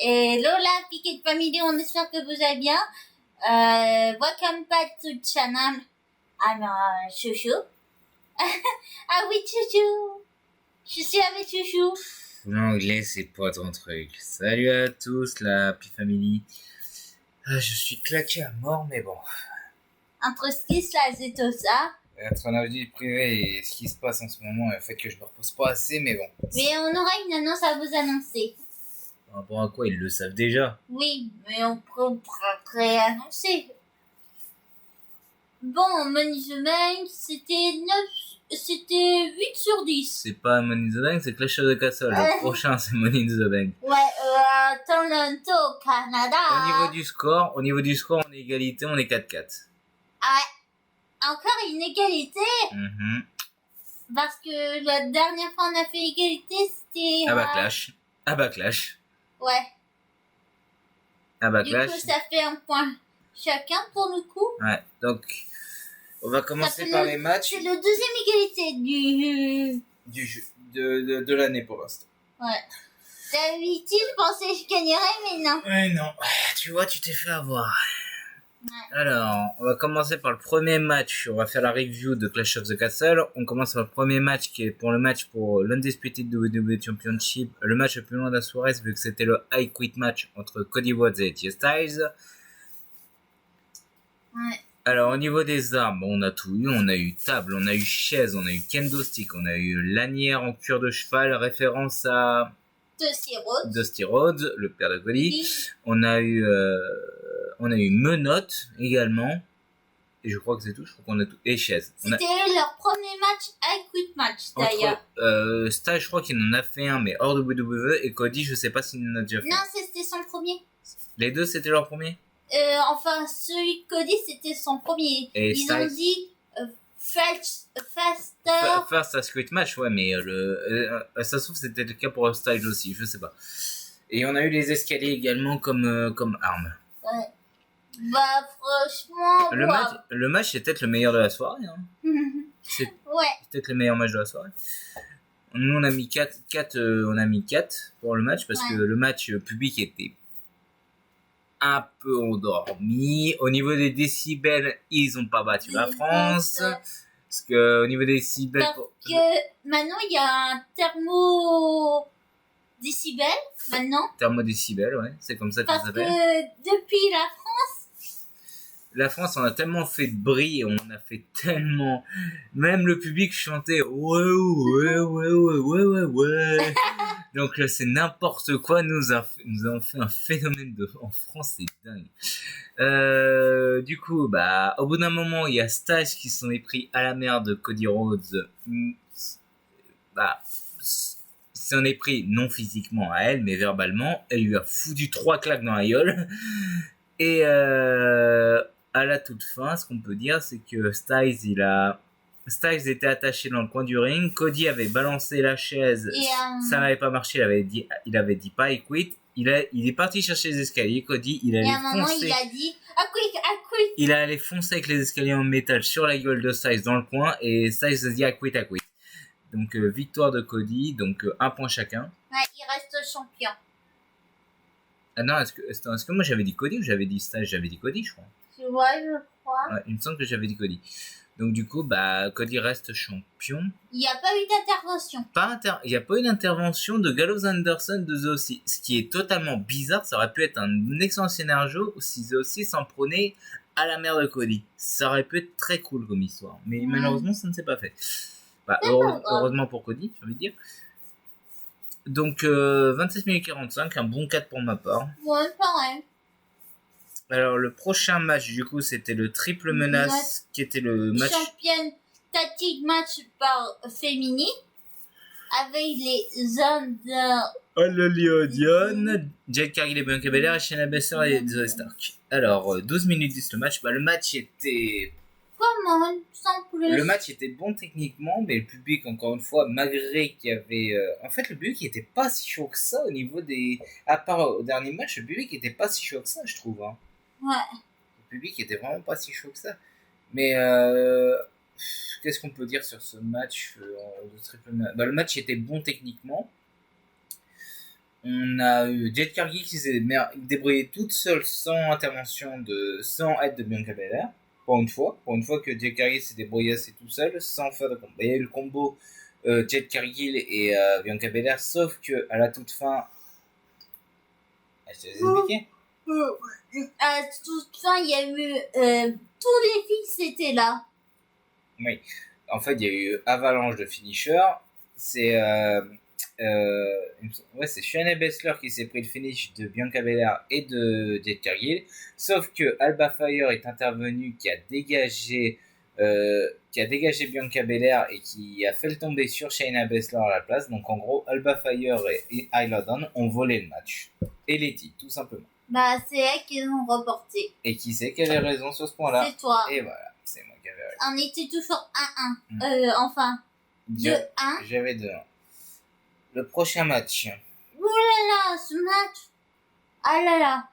Hello la Piquet Family, on espère que vous allez bien. Welcome back to channel. I'm Chouchou. Ah oui, Chouchou. Je suis avec Chouchou. L'anglais, c'est pas ton truc. Salut à tous, la P-Family. Je suis claqué à mort, mais bon. Entre ce qui se passe et tout ça. Entre la vie privée et ce qui se passe en ce moment, et le fait que je me repose pas assez, mais bon. Mais on aura une annonce à vous annoncer. Par rapport à quoi, ils le savent déjà. Oui, mais on pourra réannoncer. Bon, Money the Bank, c'était 8 sur 10. C'est pas Money in the Bank, c'est Clash of the Castle. Le prochain, c'est Money in the Bank. Ouais, Toronto, Canada. Au niveau du score, on est égalité, on est 4-4. Ah ouais, encore une égalité. Parce que la dernière fois on a fait égalité, c'était... Clash. Ouais. Clash. Du coup, ça fait un point chacun pour le coup. Ouais, donc on va commencer par les matchs. C'est le deuxième égalité de l'année pour l'instant. Ouais. D'habitude, je pensais que je gagnerais, mais non. Ouais, non. Tu vois, tu t'es fait avoir. Ouais. Alors, on va commencer par le premier match. On va faire la review de Clash of the Castle. On commence par le premier match qui est pour l'Undisputed WWE Championship. Le match le plus long de la soirée, vu que c'était le I Quit match entre Cody Rhodes et AJ Styles. Ouais. Alors, au niveau des armes, on a tout eu. On a eu table, on a eu chaise, on a eu kendo stick, on a eu lanière en cuir de cheval, référence à Dusty Rhodes, le père de Cody. Oui. On a eu menottes également. Et je crois que c'est tout. Je crois qu'on a tout. Et chaise. C'était leur premier match I Quit match d'ailleurs. Stage, je crois qu'il en a fait un, mais hors de WWE. Et Cody, je sais pas s'il en a déjà fait. Non, c'était son premier. Les deux, c'était leur premier. Enfin, celui de Cody, c'était son premier. Et ils ont dit First Quit match, ouais, mais ça se trouve c'était le cas pour Styles aussi, je sais pas. Et on a eu les escaliers également comme arme. Ouais. Bah franchement. Le match c'est peut-être le meilleur de la soirée. Hein. C'est peut-être le meilleur match de la soirée. Nous on a mis 4 pour le match parce que le match public était un peu endormi. Au niveau des décibels, ils ont pas battu la France. Parce que au niveau des décibels... Parce que maintenant, il y a un thermodécibel, maintenant. Thermodécibel, ouais. C'est comme ça que ça s'appelle. Parce que depuis la France, on a tellement fait de bruit, on a fait tellement... Même le public chantait « ouais ». Donc là, c'est n'importe quoi. Nous avons fait un phénomène en France, c'est dingue. Du coup, au bout d'un moment, il y a Styles qui s'en est pris à la merde de Cody Rhodes. S'en est pris non physiquement à elle, mais verbalement. Elle lui a foutu 3 claques dans la gueule. Et à la toute fin, ce qu'on peut dire, c'est que Styles était attaché dans le coin du ring. Cody avait balancé la chaise. Ça n'avait pas marché. Il avait dit pas, I quit. Il est parti chercher les escaliers. Cody, il allait foncer. Il a dit, I quit. Il allait foncer avec les escaliers en métal sur la gueule de Styles dans le coin. Et Styles a dit, I quit. Donc, victoire de Cody. Donc, 1 point chacun. Ouais, il reste champion. Ah non, est-ce que moi j'avais dit Cody ou j'avais dit Styles? J'avais dit Cody, je crois. Ouais, je crois. Ouais, il me semble que j'avais dit Cody. Donc du coup, Cody reste champion. Il n'y a pas eu d'intervention. Il n'y a pas eu d'intervention de Gallows Anderson de The Ossie. Ce qui est totalement bizarre, ça aurait pu être un excellent scénario si The Ossie s'en prenait à la mère de Cody. Ça aurait pu être très cool comme histoire. Mais malheureusement, ça ne s'est pas fait. Heureusement pour Cody, j'ai envie de dire. Donc 27 minutes 45, un bon 4 pour ma part. Ouais, pareil. Alors le prochain match du coup c'était le triple menace qui était le match championne tactique match par féminine. avec les Under. Ololi Odion, Jade Cargill et Bianca Belair, Shayna Baszler et Zoe Stark. Alors, 12 minutes de ce match. Bah, le match était... Comment sans plus. Le match était bon techniquement, mais le public, encore une fois, malgré qu'il y avait... En fait, le public était pas si chaud que ça au niveau des... À part au dernier match, le public était pas si chaud que ça, je trouve. Hein. Ouais. Le public était vraiment pas si chaud que ça. Mais qu'est-ce qu'on peut dire sur ce match de triple match? Bah, le match était bon techniquement. On a eu Jade Cargill qui s'est débrouillée toute seule sans intervention sans aide de Bianca Belair. Pour une fois que Jade Cargill s'est débrouillée assez tout seul sans faire de combo. Il y a eu le combo Jade Cargill et Bianca Belair, sauf que à la toute fin, je te l'ai expliqué. À toute fin, il y a eu tous les filles étaient là. Oui. En fait, il y a eu avalanche de finishers. C'est c'est Shayna Baszler qui s'est pris le finish de Bianca Belair et de Jade Cargill. Sauf que Alba Fire est intervenu, qui a dégagé Bianca Belair et qui a fait le tomber sur Shayna Baszler à la place. Donc en gros, Alba Fire et Isla Dawn ont volé le match. Et les titres, tout simplement. Bah, c'est elles qui l'ont reporté. Et qui sait quelle est raison sur ce point-là? C'est toi. Et voilà, c'est moi qui avais raison. On était toujours 1-1. Enfin, 2-1. J'avais 2-1. Le prochain match. Ouh là là, ce match. Ah là là.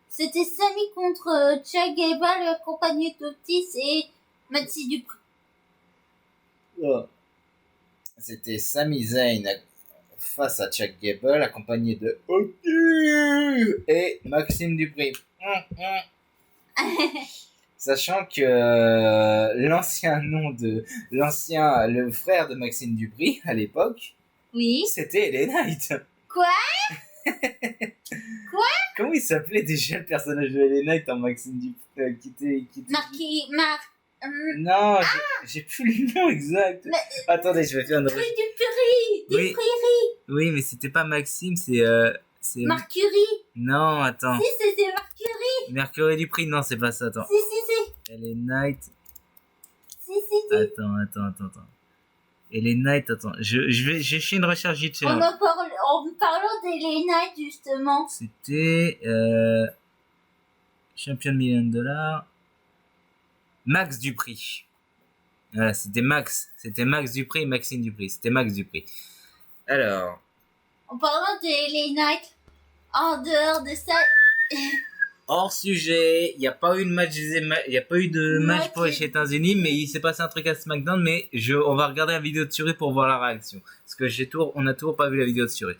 C'était Sami contre Chad Gable accompagné d'Otis et Mathieu Dupré. Oh. C'était Sami Zayn face à Chad Gable accompagné de Otis et Maxime Dupri. Sachant que le frère de Maxime Dupri à l'époque, oui, c'était LA Knight. Quoi? Comment il s'appelait déjà le personnage de LA Knight en Maxime Dupri Non, j'ai plus le nom exact. Mais... Attendez, je vais faire une recherche. Dupri. Oui, mais c'était pas Maxime, c'est Mercury. Non, attends. Si, c'était Mercury. Mercury Dupri, non, c'est pas ça, attends. Si. LA Knight. Si. Attends. LA Knight, attends. J'ai fait une recherche vite fait. En parlant d'LA Knight, justement. C'était champion de $1 million. Max Dupri. Voilà, c'était Max Dupri et Maxime Dupri. C'était Max Dupri. Alors. En parlant de LA Knight, en dehors de ça. Hors sujet, il n'y a pas eu de match pour les États-Unis, mais il s'est passé un truc à SmackDown, mais on va regarder la vidéo de Thury pour voir la réaction. Parce que on a toujours pas vu la vidéo de Thury.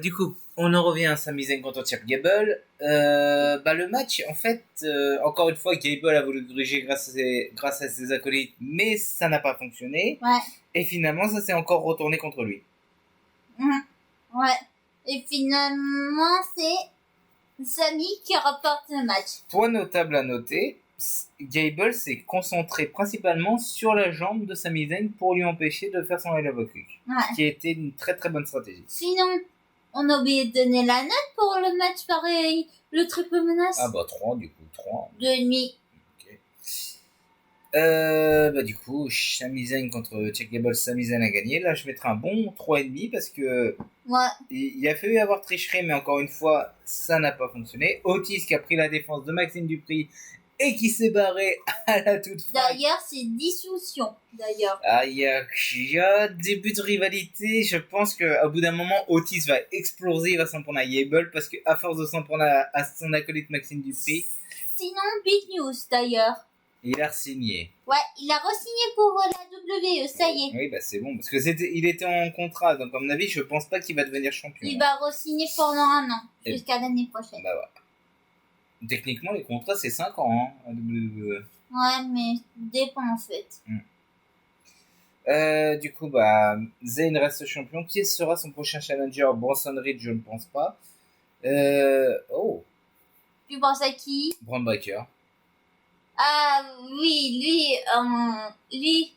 Du coup, on en revient à Sami Zayn contre Chad Gable. Le match, en fait, encore une fois, Gable a voulu diriger grâce à ses acolytes, mais ça n'a pas fonctionné. Ouais. Et finalement, ça s'est encore retourné contre lui. Ouais. Et finalement, c'est Sami qui remporte le match. Point notable à noter, Gable s'est concentré principalement sur la jambe de Sami Zayn pour lui empêcher de faire son elbow kick. Ouais. Ce qui a été une très très bonne stratégie. Sinon, on a oublié de donner la note pour le match pareil, le triple menace. 3 du coup, 3. 2,5. Ok. Du coup, Sami Zayn contre Chad Gable, Sami Zayn a gagné. Là, je mettrai un bon 3,5 parce que il a fallu avoir tricherie, mais encore une fois, ça n'a pas fonctionné. Otis qui a pris la défense de Maxime Dupri et qui s'est barré à la toute fin. D'ailleurs, c'est dissolution. Il y a début de rivalité. Je pense qu'au bout d'un moment, Otis va exploser, il va s'en prendre à Gable parce qu'à force de s'en prendre à son acolyte Maxime Dupri. Sinon, big news d'ailleurs. Il a re-signé. Ouais, il a re-signé pour la WWE, ça y est. Oui, c'est bon, parce que il était en contrat, donc à mon avis, je pense pas qu'il va devenir champion. Il va re-signer pendant 1 an, jusqu'à l'année prochaine. Voilà. Techniquement, les contrats, c'est 5 ans, à WWE. Ouais, mais dépend en fait. Du coup, Zayn reste champion. Qui sera son prochain challenger? Bronson Reed, je ne pense pas. Tu penses à qui? Braun Breaker. Ah oui, lui.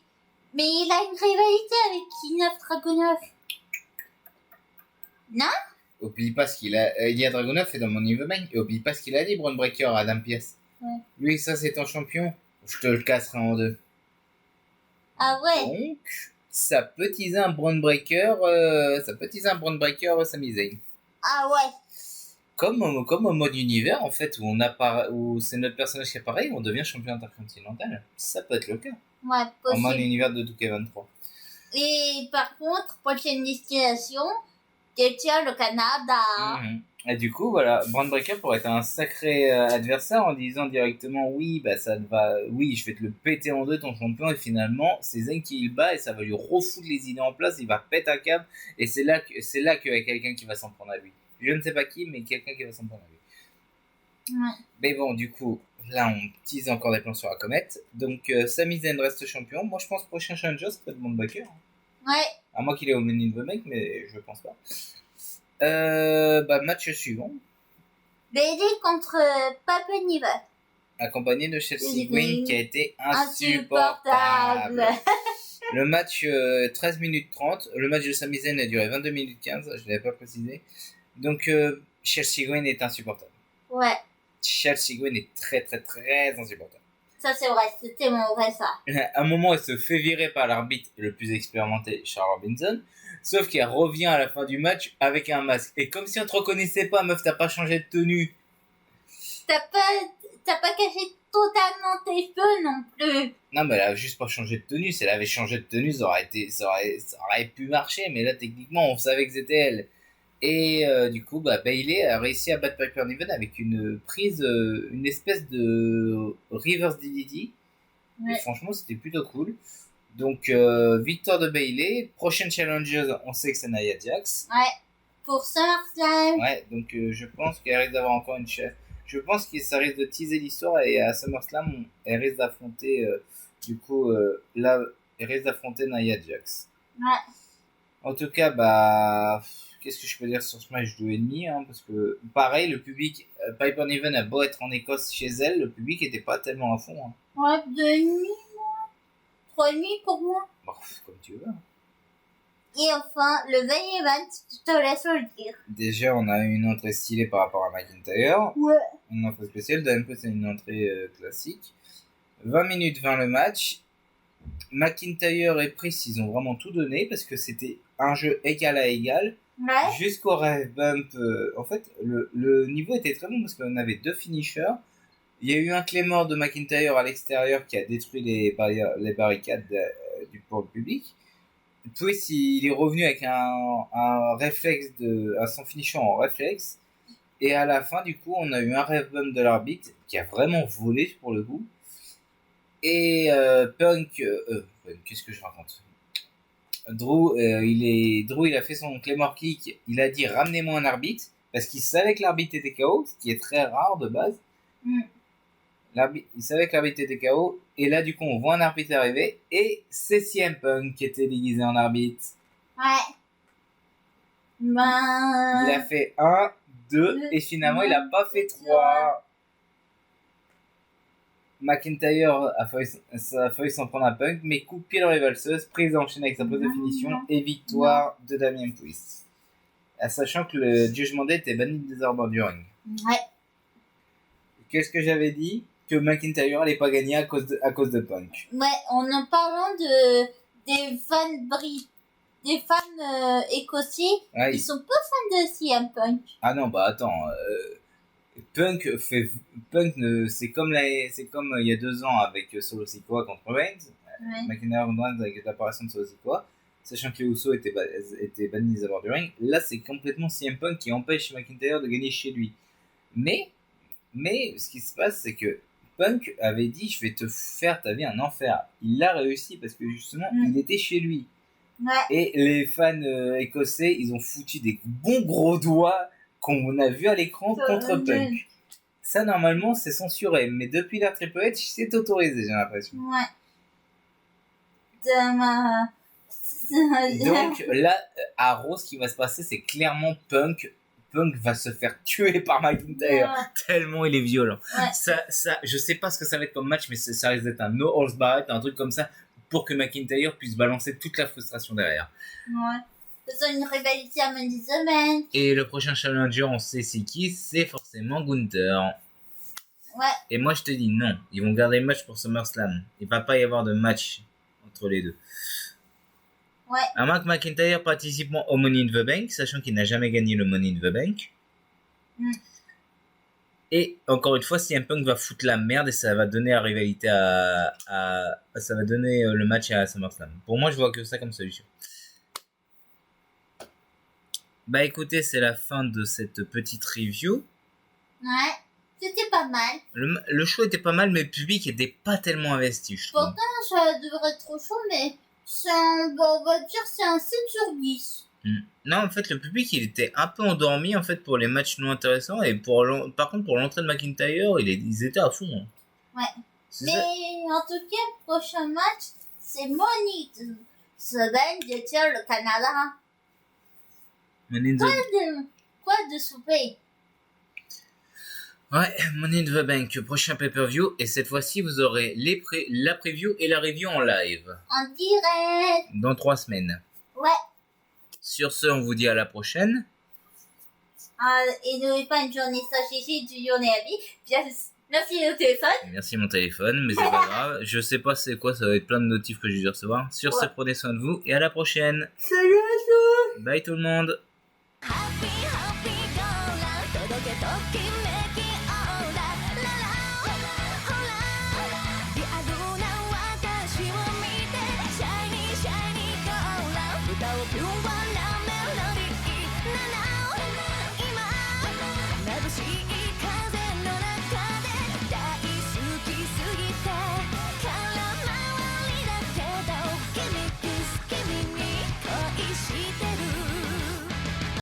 Mais il a une rivalité avec Ilya Dragunov. Non? Oublie pas ce qu'il a. Ilya Dragunov est dans mon niveau main. Et oublie pas ce qu'il a dit, Braun Breaker à Adam Pearce. Ouais. Lui, ça, c'est ton champion. Je te le casserai en deux. Ah ouais? Donc, ça peut teaser un Braun Breaker, Sami Zayn. Ah ouais. Comme au mode univers, en fait, où c'est notre personnage qui apparaît, on devient champion intercontinental. Ça peut être le cas. Ouais, En mode possible. univers de 2K23. Et par contre, prochaine destination, détient le Canada. Et du coup, voilà, Braun Breaker pourrait être un sacré adversaire en disant directement oui, bah ça te va, oui, je vais te le péter en deux ton champion, et finalement, c'est Zayn qui le bat et ça va lui refoutre les idées en place, il va péter un câble, et c'est là qu'il y a quelqu'un qui va s'en prendre à lui. Je ne sais pas qui, mais quelqu'un qui va s'en prendre à lui. Ouais. Mais bon, du coup, là, on tease encore des plans sur la comète. Donc, Sami Zayn reste champion. Moi, je pense que le prochain challenger, ça peut être Braun Breaker. Ouais. À moins qu'il ait au menu de mec, mais je pense pas. Match suivant. Bailey contre Papa Niva. Accompagné de Chelsea Green qui a été Insupportable. insupportable. Le match 13 minutes 30. Le match de Sami Zayn a duré 22 minutes 15. Je ne l'avais pas précisé. Donc, Chelsea Green est insupportable. Ouais. Chelsea Green est très très très insupportable. Ça c'est vrai, c'était mon vrai ça. À un moment, elle se fait virer par l'arbitre le plus expérimenté, Charles Robinson. Sauf qu'elle revient à la fin du match avec un masque. Et comme si on te reconnaissait pas, meuf, t'as pas changé de tenue. T'as pas caché totalement tes cheveux non plus. Non, mais elle a juste pas changé de tenue. Si elle avait changé de tenue, ça aurait pu marcher. Mais là, techniquement, on savait que c'était elle. Et du coup, Bayley a réussi à battre Piper Niven avec une prise, une espèce de reverse DDT. Ouais. Et franchement, c'était plutôt cool. Donc, victoire de Bayley. Prochaine challengeuse, on sait que c'est Nia Jax. Ouais, pour SummerSlam. Ouais, donc je pense qu'elle risque d'avoir encore une chef. Je pense que ça risque de teaser l'histoire et à SummerSlam, elle risque d'affronter, elle risque d'affronter Nia Jax. Ouais. En tout cas, qu'est-ce que je peux dire sur ce match de ennemi, hein, parce que pareil, le public, Piper Niven a beau être en Écosse chez elle, le public était pas tellement à fond. Hein. Ouais, 2,5, 3,5 pour moi. Bon, comme tu veux. Et enfin, le main event, je te laisse le dire. Déjà, on a une entrée stylée par rapport à McIntyre. Ouais. Une entrée spéciale, d'un c'est une entrée classique. 20 minutes 20 le match. McIntyre et Priest, ils ont vraiment tout donné parce que c'était un jeu égal à égal. Ouais. Jusqu'au ref bump. En fait, le niveau était très bon parce qu'on avait deux finishers. Il y a eu un Claymore de McIntyre à l'extérieur qui a détruit les barricades pour le public. Priest, il est revenu avec un réflexe son finisher en réflexe. Et à la fin, du coup, on a eu un ref bump de l'arbitre qui a vraiment volé pour le coup. Et Punk, qu'est-ce que je raconte? Drew, il a fait son Claymore Kick. Il a dit ramenez-moi un arbitre parce qu'il savait que l'arbitre était KO, ce qui est très rare de base. Il savait que l'arbitre était KO. Et là, du coup, on voit un arbitre arriver et c'est CM Punk qui était déguisé en arbitre. Ouais. Il a fait 1, 2 et finalement, il a pas fait 3. McIntyre a failli s'en prendre à Punk, mais coup de pied dans les valseuses, prise en chaîne avec sa pose de finition et victoire de Damien Priest. Sachant que le Judgment Day était banni des arbres du ring. Ouais. Qu'est-ce que j'avais dit? Que McIntyre n'allait pas gagner à cause de Punk. Ouais, en parlant des fans des fans écossais, ouais, ils sont pas fans de CM Punk. Ah non, attends. Punk, c'est comme il y a 2 ans avec Solo Sikoa contre Reigns. Ouais. McIntyre contre Reigns avec l'apparition de Solo Sikoa. Sachant que les Usos étaient bannis des abords du ring. Là, c'est complètement CM Punk qui empêche McIntyre de gagner chez lui. Mais ce qui se passe, c'est que Punk avait dit je vais te faire ta vie un enfer. Il l'a réussi parce que justement, il était chez lui. Ouais. Et les fans écossais, ils ont foutu des bons gros doigts qu'on a vu à l'écran contre Punk. Ça, normalement, c'est censuré. Mais depuis la Triple H, c'est autorisé, j'ai l'impression. Ouais. Donc là, à Raw, ce qui va se passer, c'est clairement Punk va se faire tuer par McIntyre. Ouais. Tellement il est violent. Ouais. Ça, je sais pas ce que ça va être comme match, mais ça risque d'être un no holds barred, un truc comme ça, pour que McIntyre puisse balancer toute la frustration derrière. Ouais. C'est une rivalité à Money the Bank. Et le prochain challenger, on sait c'est qui, c'est forcément Gunther. Ouais. Et moi, je te dis non. Ils vont garder le match pour SummerSlam. Il va pas y avoir de match entre les deux. Ouais. À moins que McIntyre participe au Money in the Bank, sachant qu'il n'a jamais gagné le Money in the Bank. Et encore une fois, CM Punk va foutre la merde et ça va donner la rivalité ça va donner le match à SummerSlam. Pour moi, je vois que ça comme solution. Bah écoutez, c'est la fin de cette petite review. Ouais, c'était pas mal. Le show était pas mal, mais le public était pas tellement investi, je trouve. Pourtant, ça devrait être trop chaud, mais on va dire c'est un 7 sur 10. Non, en fait, le public, il était un peu endormi en fait pour les matchs non intéressants. Et par contre, pour l'entrée de McIntyre, ils étaient à fond. Hein. Ouais. Mais en tout cas, le prochain match, c'est Money in the Bank le Canada. Quoi de souper? Ouais, Money in the Bank, prochain pay-per-view. Et cette fois-ci, vous aurez la preview et la review en live. En direct. Dans 3 semaines. Ouais. Sur ce, on vous dit à la prochaine. Et n'oubliez pas une journée sachez une journée à vie. Merci au téléphone. Merci mon téléphone, mais c'est pas grave. Je sais pas c'est quoi, ça va être plein de notifs que j'ai dû recevoir. Sur ce, prenez soin de vous et à la prochaine. Salut à tous. Bye tout le monde. Happy, happy.